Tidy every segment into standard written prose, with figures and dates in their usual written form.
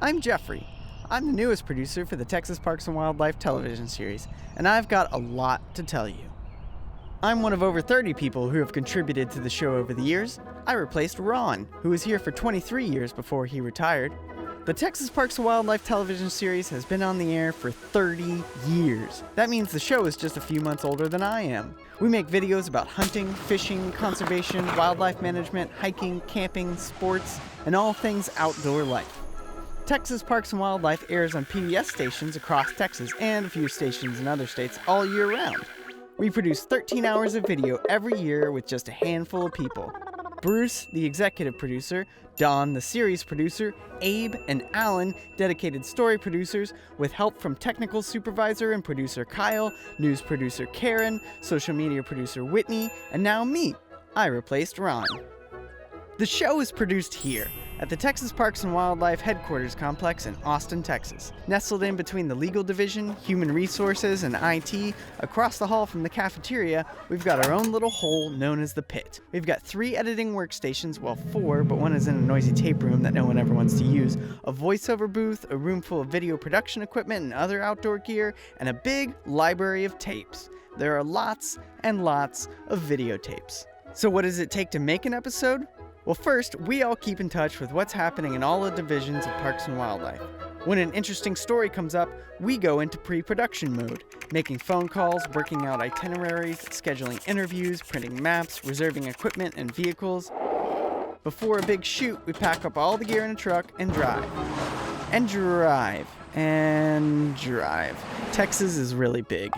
I'm Jeffrey. I'm the newest producer for the Texas Parks and Wildlife television series, and I've got a lot to tell you. I'm one of over 30 people who have contributed to the show over the years. I replaced Ron, who was here for 23 years before he retired. The Texas Parks and Wildlife television series has been on the air for 30 years. That means the show is just a few months older than I am. We make videos about hunting, fishing, conservation, wildlife management, hiking, camping, sports, and all things outdoor life. Texas Parks and Wildlife airs on PBS stations across Texas and a few stations in other states all year round. We produce 13 hours of video every year with just a handful of people. Bruce, the executive producer, Don, the series producer, Abe, and Alan, dedicated story producers, with help from technical supervisor and producer Kyle, news producer Karen, social media producer Whitney, and now me. I replaced Ron. The show is produced here, at the Texas Parks and Wildlife Headquarters Complex in Austin, Texas. Nestled in between the Legal Division, Human Resources, and IT, across the hall from the cafeteria, we've got our own little hole known as the Pit. We've got 3 editing workstations, well 4, but one is in a noisy tape room that no one ever wants to use, a voiceover booth, a room full of video production equipment and other outdoor gear, and a big library of tapes. There are lots and lots of videotapes. So what does it take to make an episode? Well, first, we all keep in touch with what's happening in all the divisions of Parks and Wildlife. When an interesting story comes up, we go into pre-production mode, making phone calls, working out itineraries, scheduling interviews, printing maps, reserving equipment and vehicles. Before a big shoot, we pack up all the gear in a truck and drive. Texas is really big.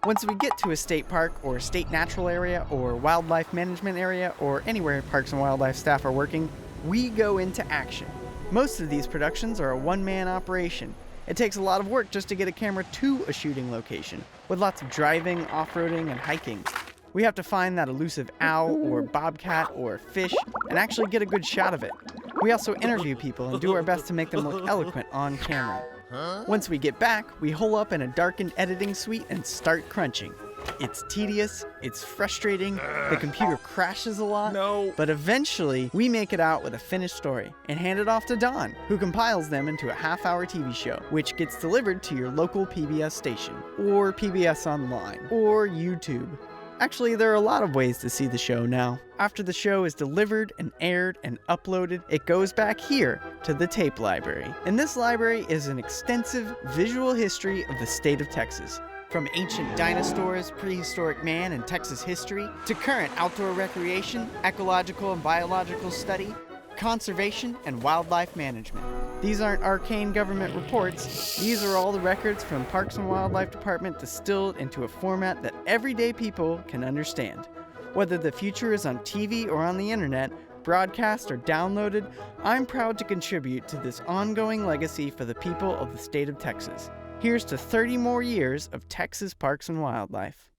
Once we get to a state park or state natural area or wildlife management area or anywhere Parks and Wildlife staff are working, we go into action. Most of these productions are a one-man operation. It takes a lot of work just to get a camera to a shooting location, with lots of driving, off-roading, and hiking. We have to find that elusive owl or bobcat or fish and actually get a good shot of it. We also interview people and do our best to make them look eloquent on camera. Once we get back, we hole up in a darkened editing suite and start crunching. It's tedious, it's frustrating, the computer crashes a lot, but eventually we make it out with a finished story and hand it off to Don, who compiles them into a half-hour TV show, which gets delivered to your local PBS station, or PBS Online, or YouTube. Actually, there are a lot of ways to see the show now. After the show is delivered and aired and uploaded, it goes back here to the tape library. And this library is an extensive visual history of the state of Texas. From ancient dinosaurs, prehistoric man, and Texas history, to current outdoor recreation, ecological and biological study, conservation, and wildlife management. These aren't arcane government reports. These are all the records from Parks and Wildlife Department distilled into a format that everyday people can understand. Whether the future is on TV or on the internet, broadcast or downloaded, I'm proud to contribute to this ongoing legacy for the people of the state of Texas. Here's to 30 more years of Texas Parks and Wildlife.